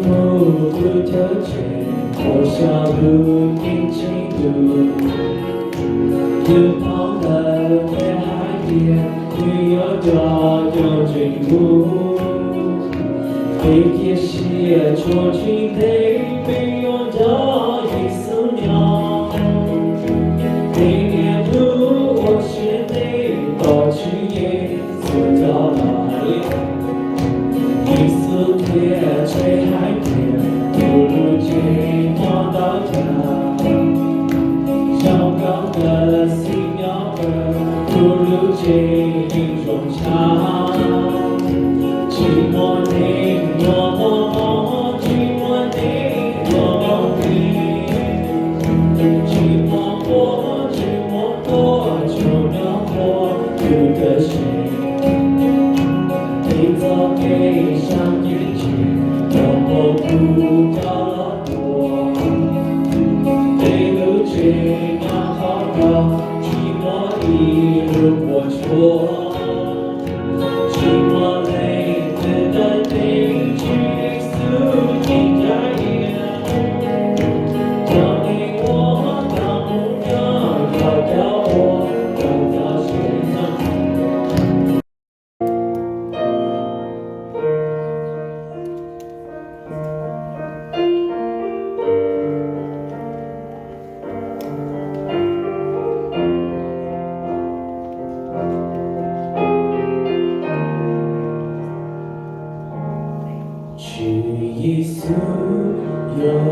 不特见，我想不定情度。有旁的野海边，女友掉掉进屋。被贴写出去得没有的一丝鸟。每年度我写得到去也知道哪里。一丝铁吹海边，不如今鸟到家。香港的新鸟儿，不如今英雄茶。寂寞内默默，寂寞内默默寂寞过，寂寞过，就让我有个谁。你早给上一句，我不掉了我。对路这样好高，寂寞一路过错。寂寞泪自的悲剧诉尽在眼。当你我当不了，要掉我，要掉谁呢？Yesxus yang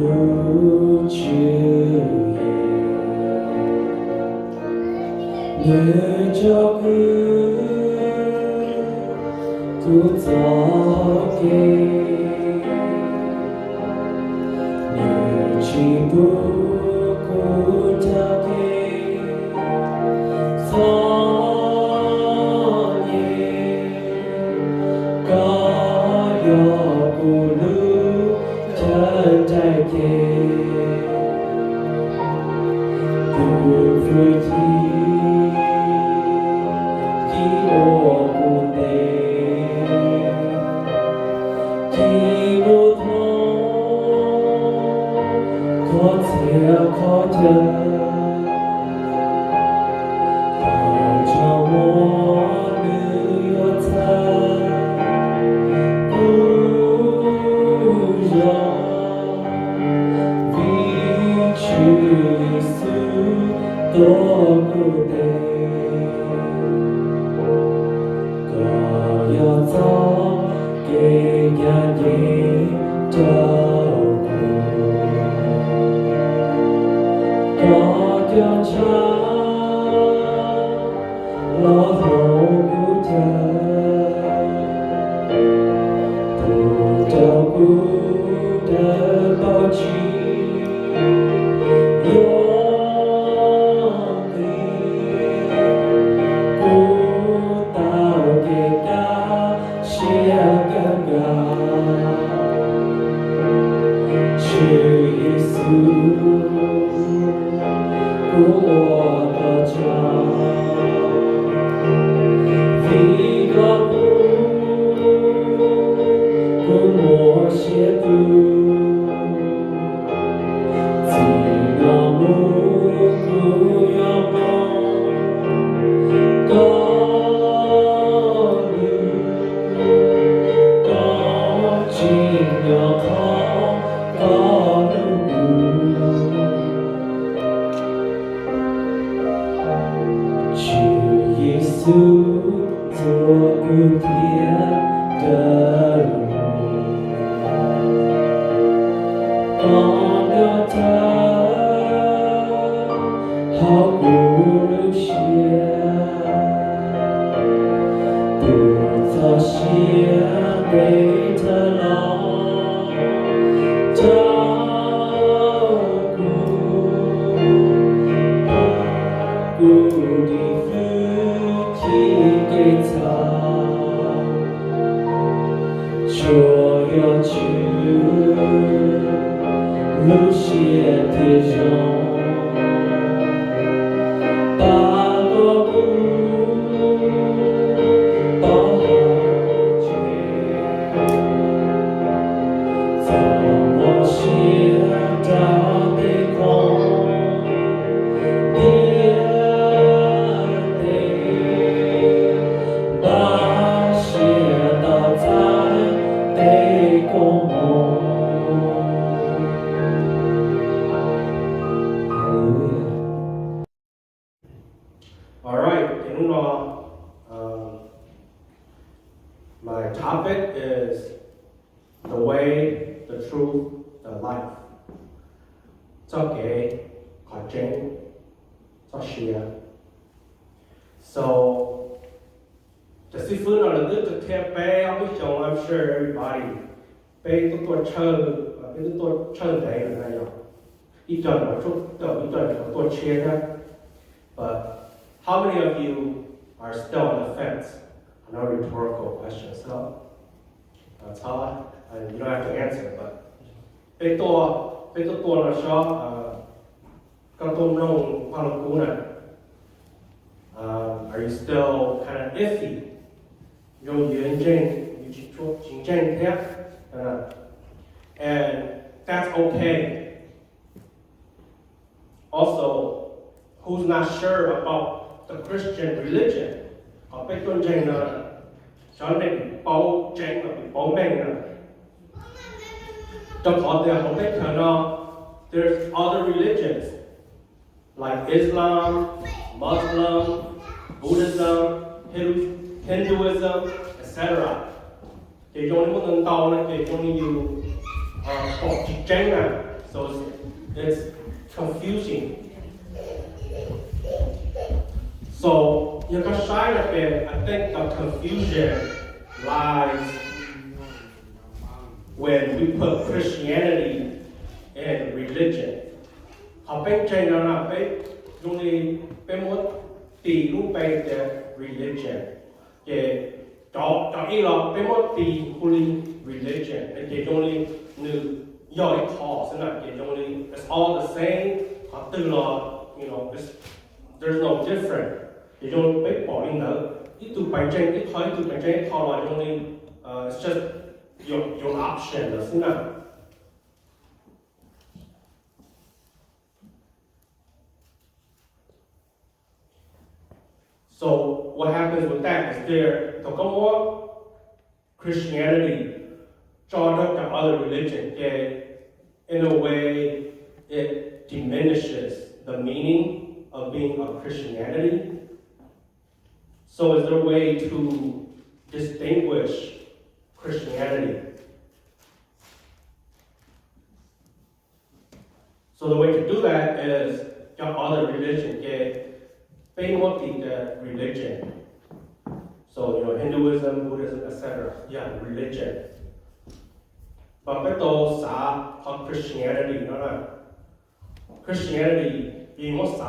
lucu menjaga ku zake cipu ku take My topic is the way, the truth, the life. Txoj, kajsiab, txojsia. So, the seafood on the good to tell bay, I'm sure everybody bay to txoj, but how many of you are still on the fence? I know rhetorical question, so that's hard, and you don't have to answer, but are you still kind of iffy? And that's okay. Also, who's not sure about the Christian religion? There's other religions like Islam, Muslim, Buddhism, Hinduism, etc. So it's confusing. So you can shine a bit. I think the confusion lies when we put Christianity in religion. Religion. Religion. It's all the same. There's no difference. It's just your option. So what happens with that is there more Christianity joined up to other religion. In a way, it diminishes the meaning of being a Christianity. So is there a way to distinguish Christianity? So the way to do that is other religion. The religion. So Hinduism, Buddhism, etc. Religion. But Christianity, Christianity being what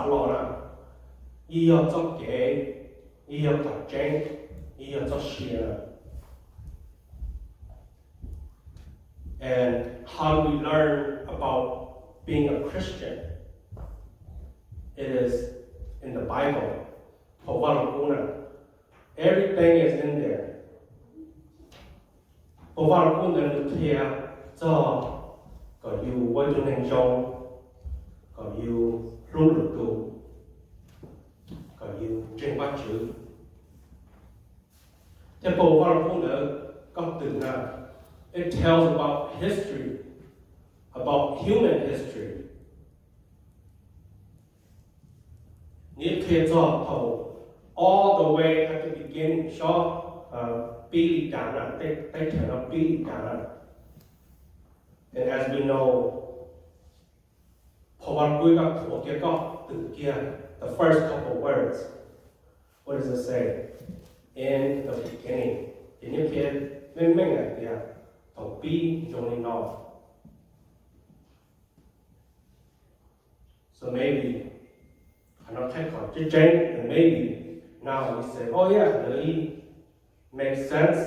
and how do we learn about being a Christian? It is in the Bible. Everything is in there. It tells about history, about human history. All the way at the beginning, and as we know, the first couple words, what does it say? In the beginning. So maybe and maybe now we say, oh yeah, it makes sense,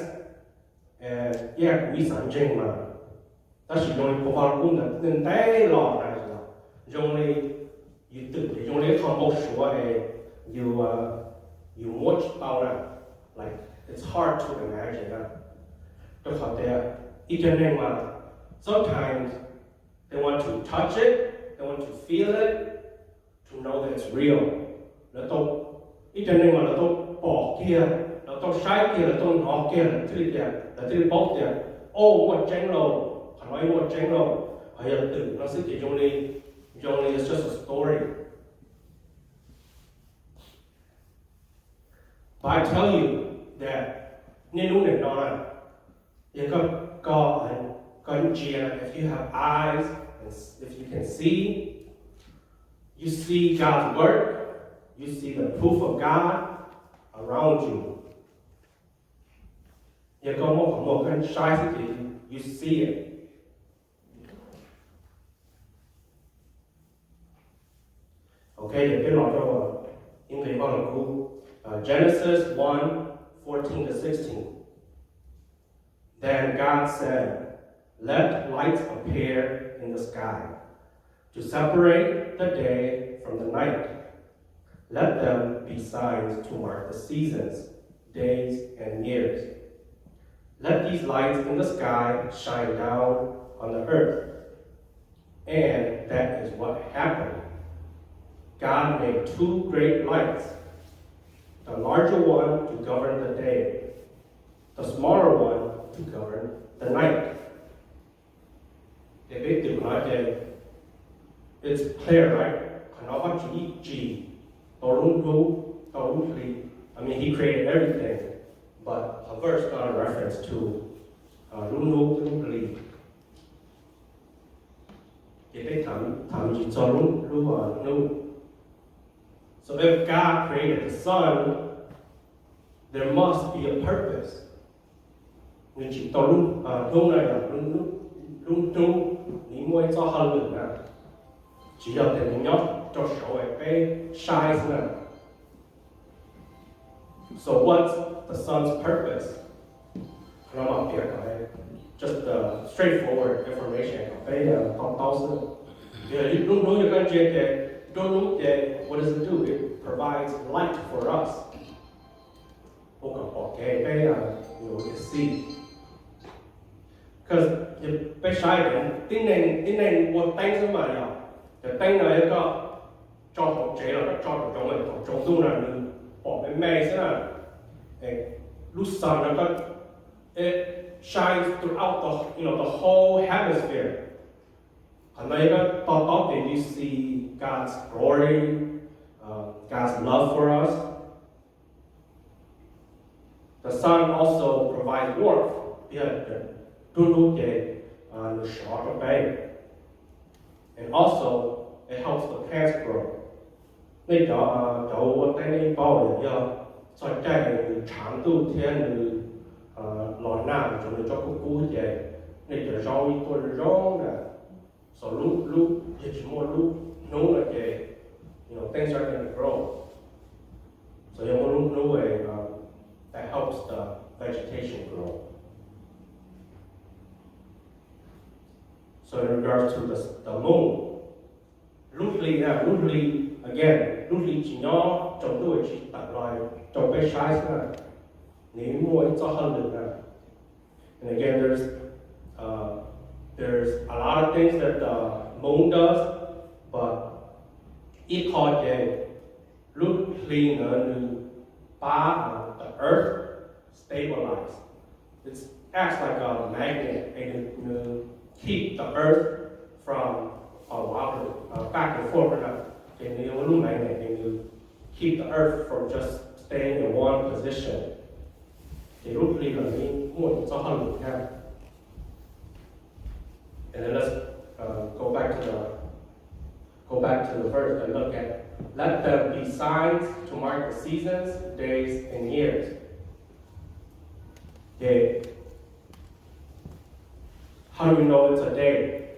and we sanjing ma. That's the only ntej you watch like it's hard to imagine. Sometimes they want to touch it, they want to feel it, to know that it's real. It's just a story. But I tell you that if you have eyes, and if you can see, you see God's work, you see the proof of God around you. You see it. Okay, Genesis 1:14-16. Then God said, "Let lights appear in the sky, to separate the day from the night. Let them be signs to mark the seasons, days, and years. Let these lights in the sky shine down on the earth." And that is what happened. God made two great lights, the larger one to govern the day, the smaller one to govern the night. It's clear, right? I mean, he created everything, but a verse got a reference to So if God created the sun, there must be a purpose. So what's the sun's purpose? Just the straightforward information. What does it do? It provides light for us. We can see. Because it shines throughout the whole hemisphere. You see God's glory, God's love for us. The sun also provides warmth. And also, it helps the plants grow. So things are going to grow. So that helps the vegetation grow. So in regards to the moon, and again, there's a lot of things that the moon does, but it called the earth stabilize. It acts like a magnet and keep the earth from back and forth. And keep the earth from just staying in one position. And then let's go back to the verse and look at, let them be signs to mark the seasons, days, and years. Okay. How do we know it's a day?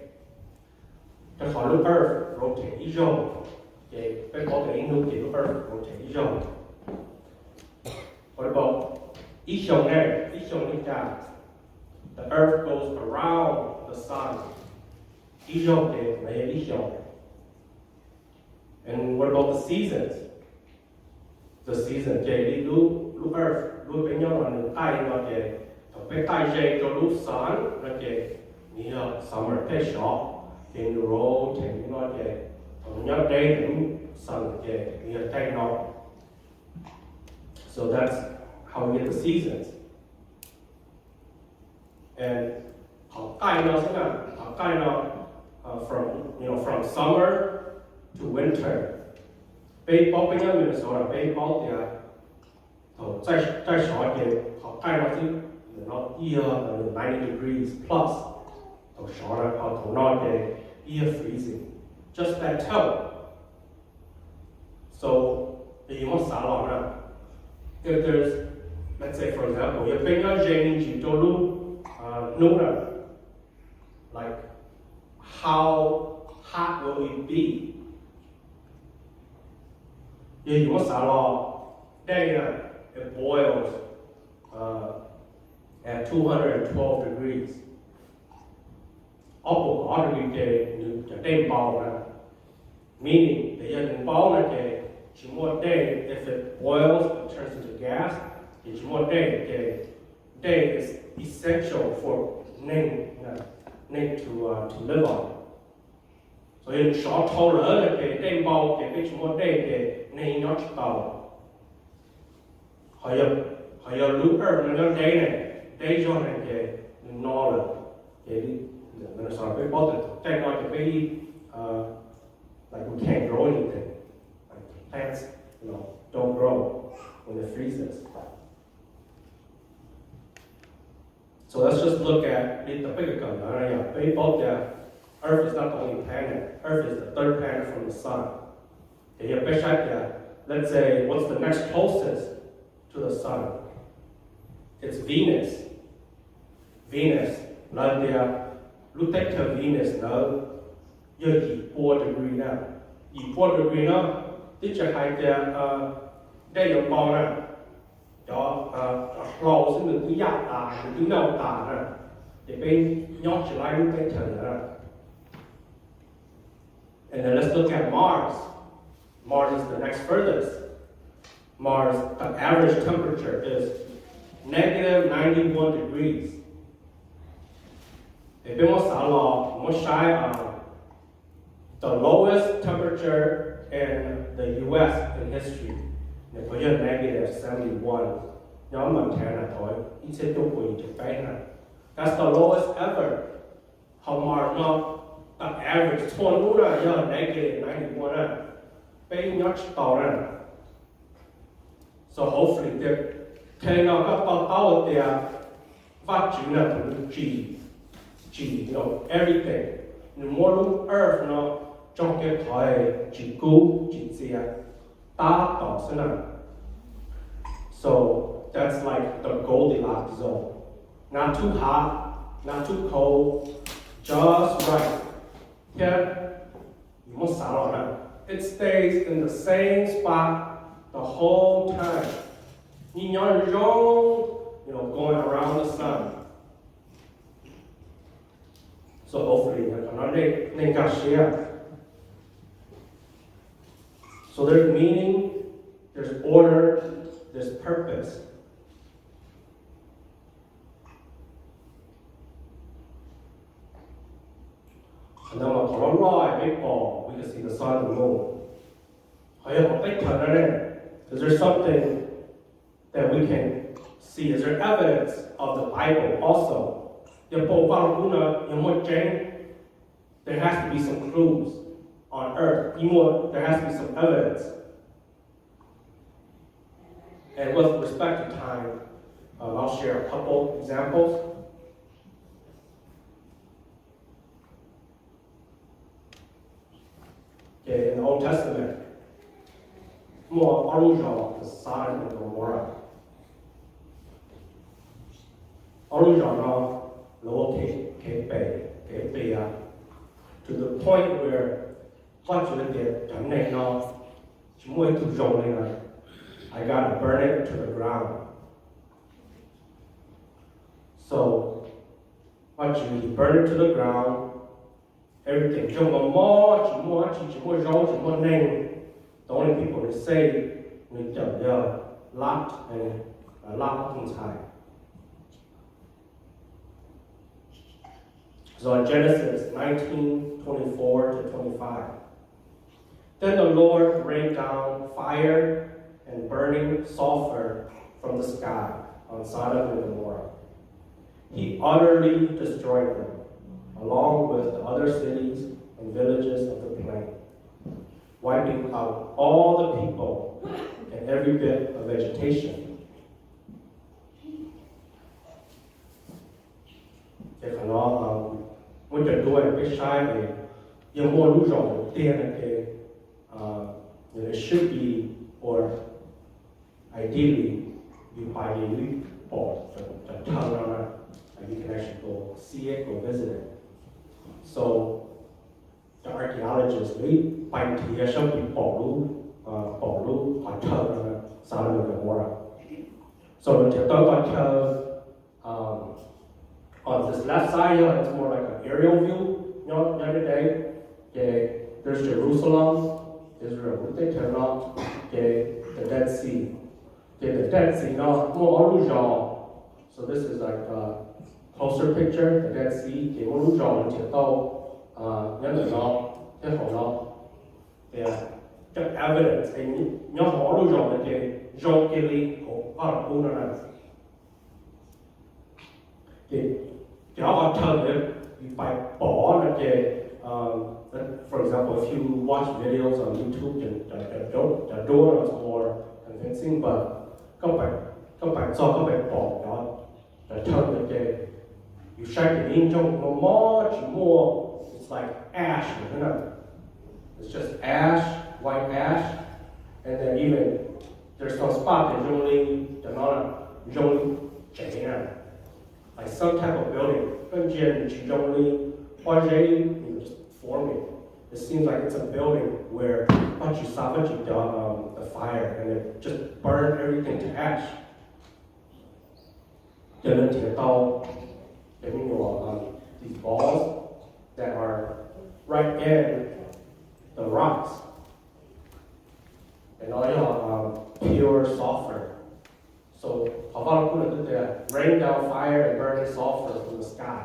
The earth rotates. Okay. The earth rotates. What about the earth goes around the sun. And what about the seasons? The season, earth, summer, so that's how we get the seasons. And from summer to winter. 再少一点，好盖到去，然后90 degrees plus，都少了，好头那的freezing， just that toe. So you must salon. If there's, let's say for example, your finger change you do nuna, like how hot will it be? You must salon, then it boils at 212 degrees. All degree the dawbpaug, meaning the dawbpaug if it boils, it turns into gas. The day is essential for ntej to live on. So in short total, the dawbpaug the ntej how you look at the day on the knowledge. Like we can't grow anything. Like plants, don't grow when it freezes. So let's just look at the bigger both the Earth is not the only planet. Earth is the third planet from the sun. Let's say what's the next closest to the sun? It's Venus. Venus, look at Venus now. You're 4 degree now. 4 degree now, this is the day of bone. Close in the yuav, the ntev, the big ncajncees. And then let's look at Mars. Mars is the next furthest. Mars, the average temperature is negative 91 degrees. The lowest temperature in the US in history, negative 71. That's the lowest ever. How Mars not the average negative 91. So hopefully there can about their fwjchim everything. The more Earth txoj, txoj, dawb. So that's like the Goldilocks zone. Not too hot, not too cold, just right. Here, you must salon. It stays in the same spot the whole time. Going around the sun. So hopefully, ncajncees. So there's meaning, there's order, there's purpose. And then we can see the sun and the moon. Is there something that we can see? Is there evidence of the Bible also? There has to be some clues on earth. There has to be some evidence. And with respect to time, I'll share a couple examples. Okay, in the Old Testament, the Sodom and Gomorrah. To the point where I gotta burn it to the ground. So you burn it to the ground, everything. The only people that say lot and ntej. So in Genesis 19:24 to 25. Then the Lord rained down fire and burning sulfur from the sky on Sodom and Gomorrah. He utterly destroyed them, along with the other cities and villages of the plain, wiping out all the people and every bit of vegetation. thì nó muốn chuyển đuôi cái sai thì nhiều mua lúc rồi đầu tiên là cái it should be or ideally you buy a new board to turn around and you can actually go see it, go visit it. So the archaeologists they find here some people who are turn Sodom and Gomorrah. So when you talk about on this left side here, it's more like an aerial view. You know, the other day, okay, there's Jerusalem, Israel, okay, the Dead Sea. Okay, the Dead Sea, now, so this is like a closer picture, the Dead Sea, okay, the evidence, and for example, if you watch videos on YouTube, the door is more convincing, but các bạn bỏ đó, the term you shake it in much more, it's like ash, isn't it? It's just ash, white ash, and then even there's some spot that usually like some type of building, just forming. It seems like it's a building where the fire and it just burned everything to ash. These balls that are right in the rocks. And all pure sulfur. So rain down fire and burning sulfur from the sky.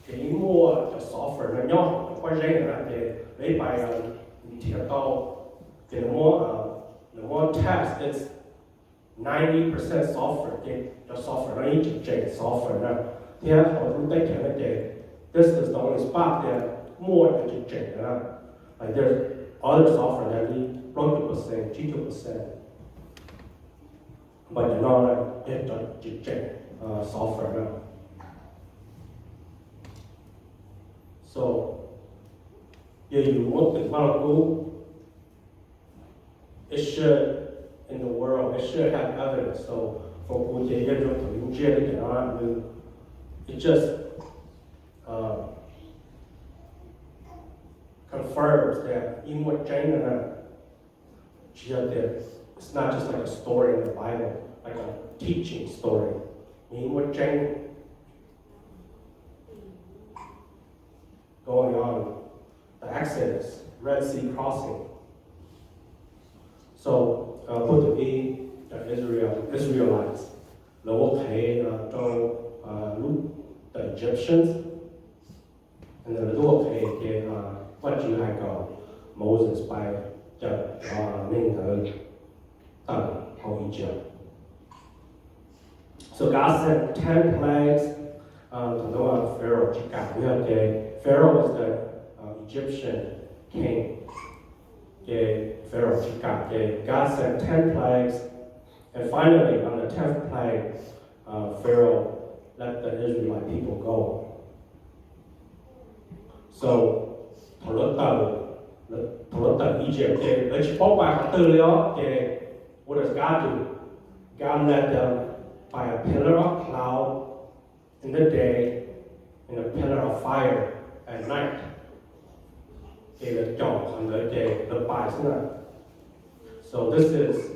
Thì mua the sulfur nó nhót quay dây là để lấy bài thiệt to thì the more test it's 90% sulfur the sulfur nó chỉ sulfur nó thì họ cũng thấy cái this is the only spot that more than chỉ like there's other sulfur that need 100%, 2%. But you know like it's chỉ sulfur nó. So, yeah, you want the raug, it should, in the world, it should have evidence. So, for it just confirms that even what it's not just like a story in the Bible, like a teaching story. Going on the Exodus, Red Sea crossing. So, put to be the Israelites, the Egyptians, and then what you had got Moses by the ntej of Egypt. So God sent 10 plagues to Noah, Pharaoh. Pharaoh is the Egyptian king. Pharaoh. God sent 10 plagues, and finally, on the 10th plague, Pharaoh let the Israelite people go. So, Egypt, what does God do? God led them by a pillar of cloud in the day and a pillar of fire at night. So this is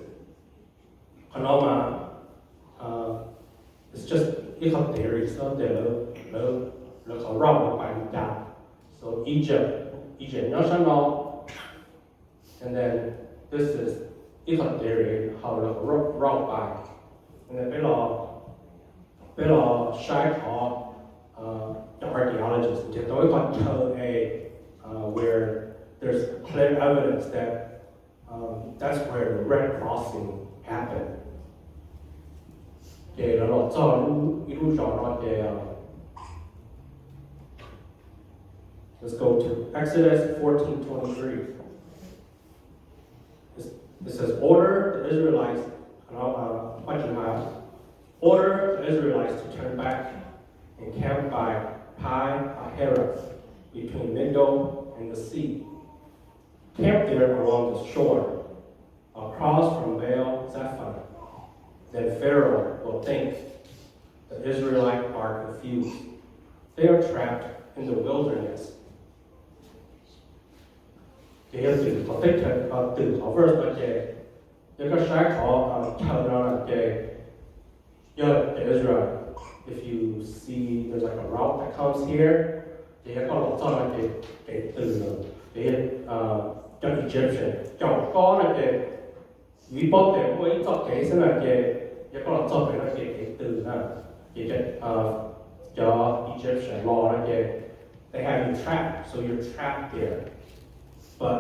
it's just theory. So Egypt, and then this is theory how raug by, and then the archaeologists where there's clear evidence that that's where the Red Crossing happened. Let's go to Exodus 14:23. It says, order the Israelites to turn back encamped by Pi Hahiroth between Migdol and the sea. Camped there along the shore, across from Baal Zephon. Then Pharaoh will think the Israelites are confused. They are trapped in the wilderness. Thì từ có tích từ có verse mà kể, nếu có sai có tell nó là kể, the Israel. If you see there's like a raug that comes here, thì có một son là kể từ thì cho Egyptian, chồng có là kể, vì bao tiền của ý cho kể xem là kể, có một son là kể từ là kể cho Egyptian law là kể, they have you trapped, so you're trapped there. But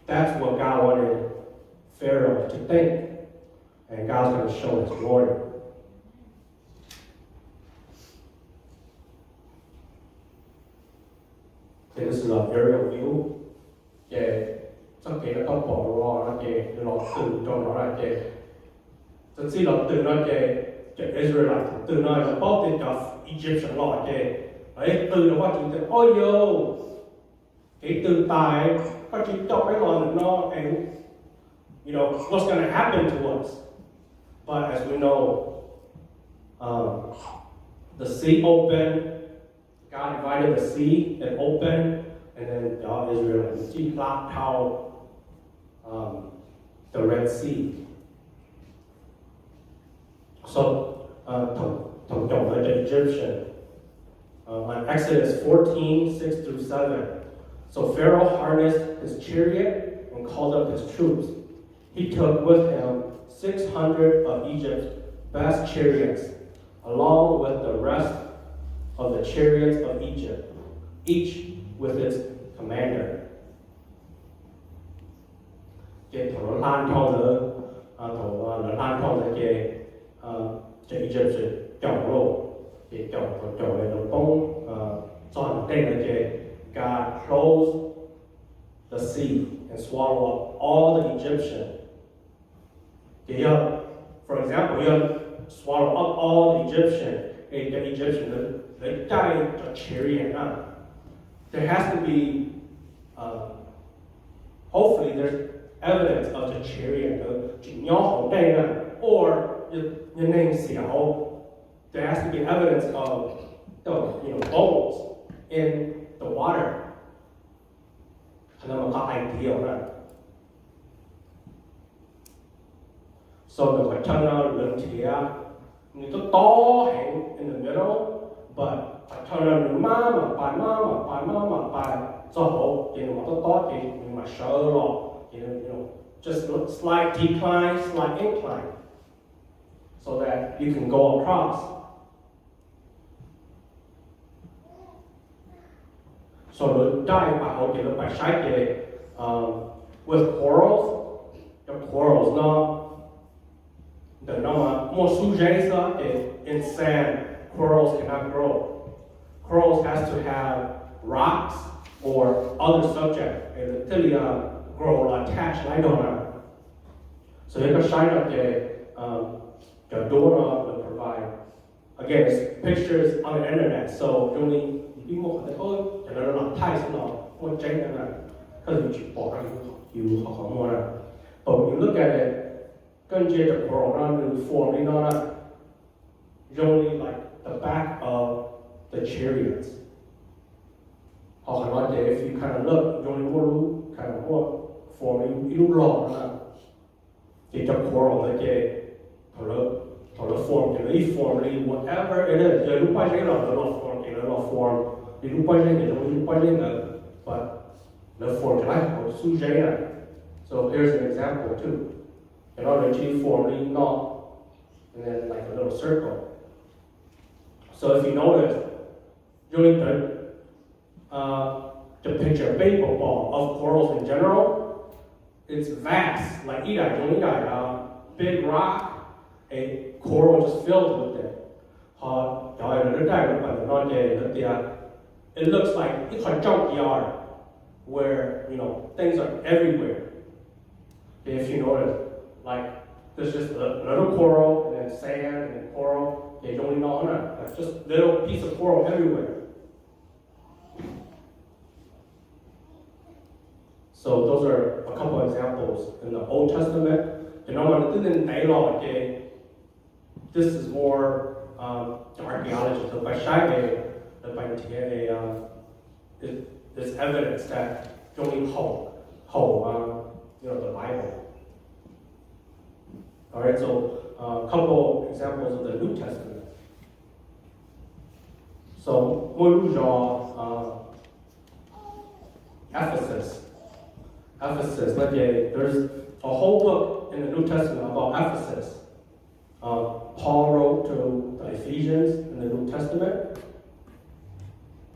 that's what God wanted Pharaoh to think, and God's going to show His glory. Okay, this is an aerial view. Okay, some kỹ nó có bỏ lo nó kì nó từ trong nó là kì. Thật sự là từ nó kì cái Israelite từ nó là bao tiền cho Egyptian lo kì. Ấy từ nó qua chúng ta ôi yo cái từ tài có chỉ cho cái lo nó and you know what's going to happen to us. But as we know, the sea opened. God divided the sea and opened, and then the Israelites blocked out the Red Sea. So, the Egyptian. On Exodus 14:6-7. So Pharaoh harnessed his chariot and called up his troops. He took with him 600 of Egypt's best chariots, along with the rest of the chariots of Egypt, each with its commander. Cái thổ lan thong the lan thong cái Egyptian chồng luôn, cái chồng này nó bông chọn tên là cái God closed the sea and swallowed up all the Egyptian. For example, swallow up all the Egyptian. The Egyptian, they died a chariot. There has to be, hopefully, there's evidence of the chariot. Or your name siab. There has to be evidence of bones in the water. So the ntej, it's tall hang in the middle, but I turn on mama by txhob, my Scherlom, just slight decline, slight incline, so that you can go across. So the dawbpaug by shake with corals, the corals now. The more txojsia in sand, corals cannot grow. Corals has to have rocks or other subject, and the thiaj grow attached like on. So you can shine up the donor will provide. Again, it's pictures on the internet, so only people can go and learn about ties and all what because you but when you look at it. The coral form, only like the back of the chariots. If you kind of look, only kind of more form, you long. It's a coral like a form, whatever it is. You look by form, but the form like so here's an example too. In order to form a knot, and then like a little circle. So if you notice, during the picture paper ball of corals in general, it's vast, like niaj, big rock, a coral just filled with it. It looks like it's a junkyard where things are everywhere. If you notice. Like, there's just a little coral, and then sand, and then coral. like just little piece of coral everywhere. So those are a couple of examples in the Old Testament. This is more archaeology. There's evidence that only the Bible. All right, so a couple examples of the New Testament. So, Ephesus, there's a whole book in the New Testament about Ephesus. Paul wrote to the Ephesians in the New Testament.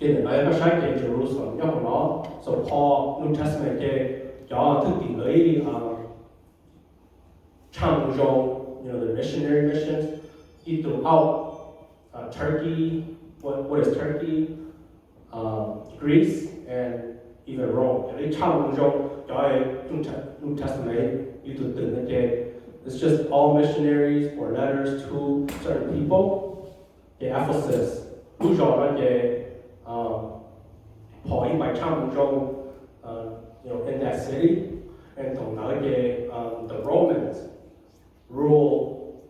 Jerusalem, so Paul, New Testament, the missionary missions, throughout Turkey, what is Turkey, Greece, and even Rome. New Testament, it's just all missionaries or letters to certain people. Ephesus, Paul in that city, and the Romans rule,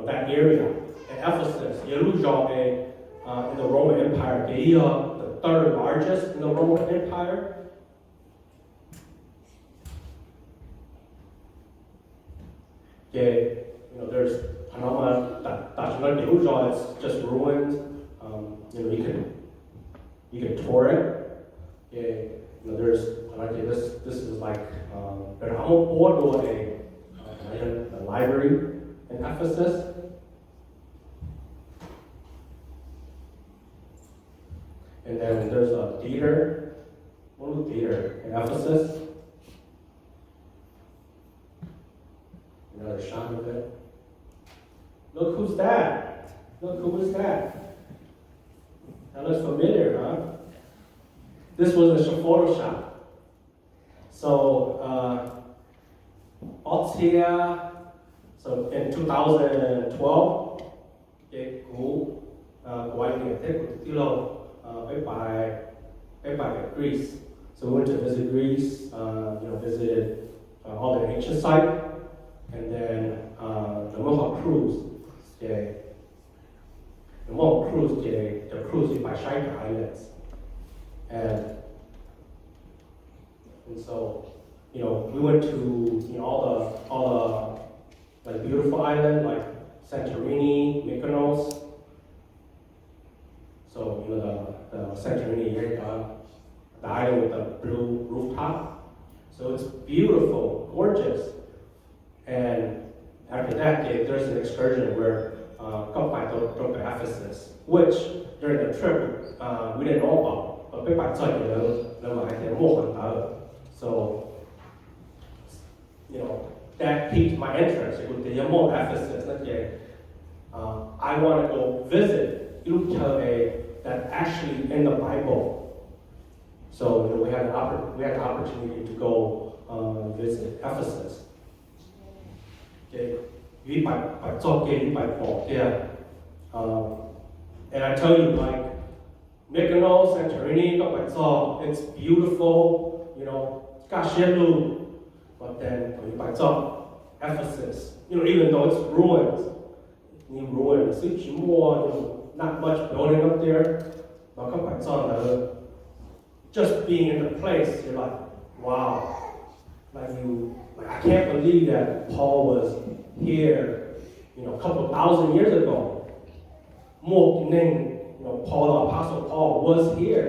that area. And Ephesus, Jerusalem, in the Roman Empire, the third largest in the Roman Empire. There's it's just ruins. You can tour it. There's this is like a library in Ephesus. And then there's a theater, in Ephesus. Another shot of it. Look who's that. Look who is that. That looks familiar, huh? This was a Photoshop. So, so in 2012, Greece. So we went to visit Greece, visited all the ancient sites, and then the Mohawk cruise. The cruise by Shaika Islands. And so, we went to all the beautiful islands like Santorini, Mykonos. So the Santorini area, the island with the blue rooftop. So it's beautiful, gorgeous. And after that, there's an excursion where go to Ephesus, which during the trip we didn't know about. But so, that piqued my interest. Ephesus. I want to go visit that actually in the Bible. So we had the opportunity to go visit Ephesus. And I tell you, like Mykonos, Santorini, it's beautiful, Scherlom. But then Ephesus, even though it's ruins, not much building up there, but just being in the place, you're like, wow. I can't believe that Paul was here, a couple thousand years ago. Paul, the Apostle Paul was here.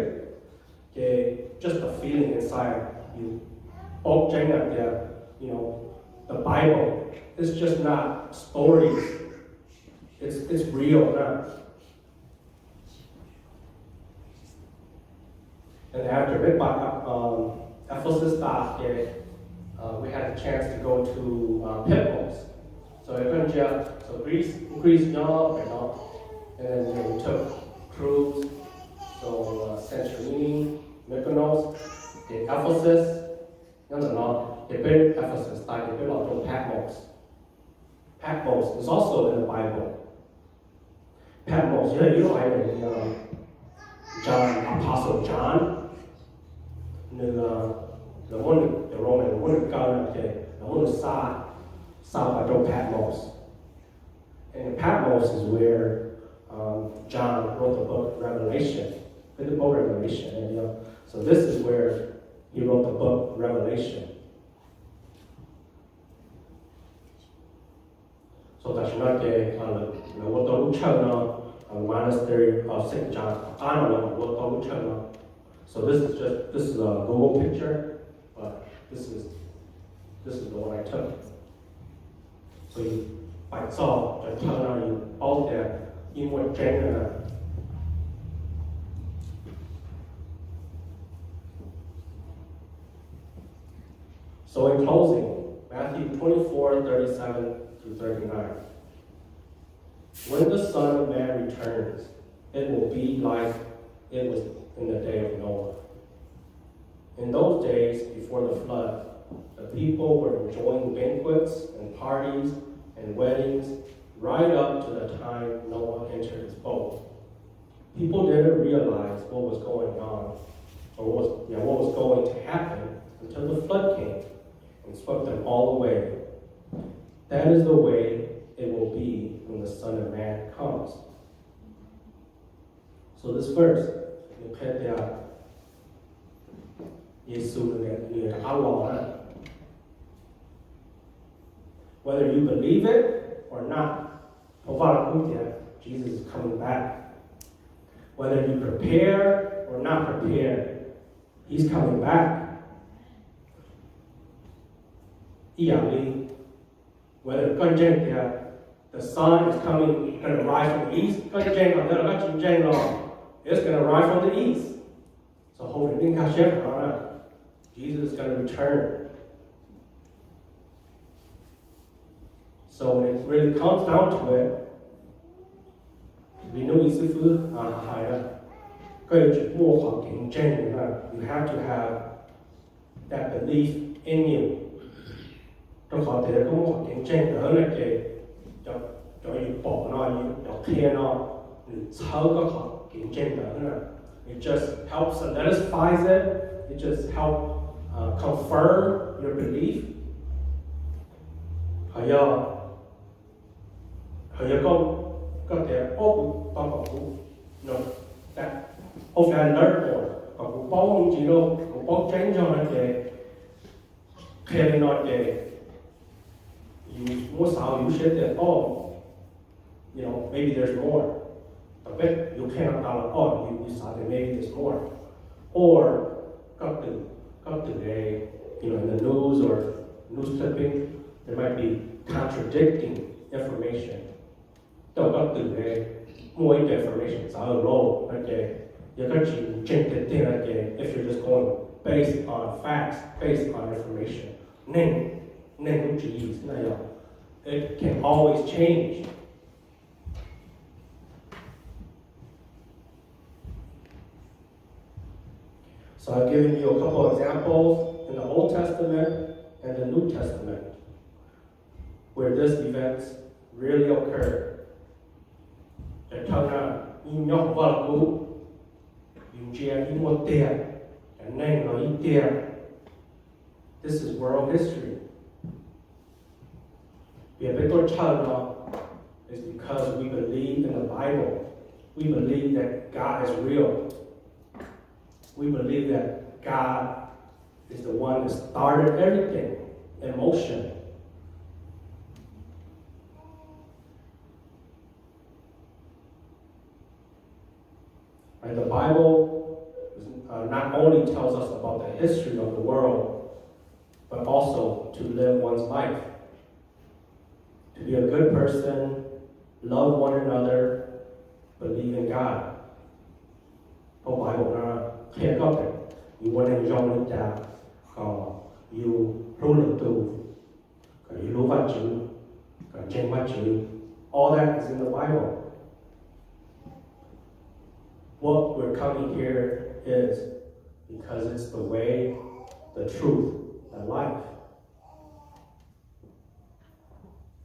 Just the feeling inside you. The Bible, it's just not stories. It's real, right? And after Ephesus stopped, we had a chance to go to Pitbull's. So Greece, and then we took cruise. So Santorini, Mykonos, Ephesus, Ephesus, Patmos. Patmos is also in the Bible. 这一怀人John Apostle John 那个 the Roman the one by Patmos. And Patmos is where John wrote the book Revelation. The book Revelation. And, so this is where he wrote the book Revelation. So that's not the monastery of St. John. So this is a Google picture, but this is the one I took. So you 摆照就看到有包的英文真的。So in closing, Matthew 24:37 through 39. When the Son of Man returns, it will be like it was in the day of Noah. In those days before the flood, the people were enjoying banquets and parties and weddings right up to the time Noah entered his boat. People didn't realize what was going on or what was going to happen until the flood came and swept them all away. That is the way it will be when the Son of Man comes. So this verse, whether you believe it or not, Jesus is coming back. Whether you prepare or not prepare, he's coming back. Whether the sun is going to rise from the east, it's going to rise from the east. So hold it in kajsiab. Jesus is going to return. So when it really comes down to it, you have to have that belief in you. Trong họ thì có một cạnh tranh nữa là cho bỏ nó, cho clear nó, sau có họ cạnh tranh nữa. It just helps solidifies it. It just helps confirm your belief. Họ có thể that open alert more. Họ cũng bóng chỉ đâu, cũng bóng tránh cho nó để clear nó để you said that, maybe there's more. But you cannot tell, you saw that maybe there's more. Or, got today, in the news or news clipping, there might be contradicting information. Got today, more information, so low, okay. You got to check the thing, okay, if you're just going based on facts, based on information. It can always change. So I've given you a couple of examples in the Old Testament and the New Testament where this event really occurred. This is world history. Is because we believe in the Bible. We believe that God is real. We believe that God is the one that started everything in motion. And the Bible not only tells us about the history of the world, but also to live one's life. To be a good person, love one another, believe in God. The Bible clear cut it. You want to join it, you rule it, you love you, all that is in the Bible. What we're coming here is because it's the way, the truth, the life.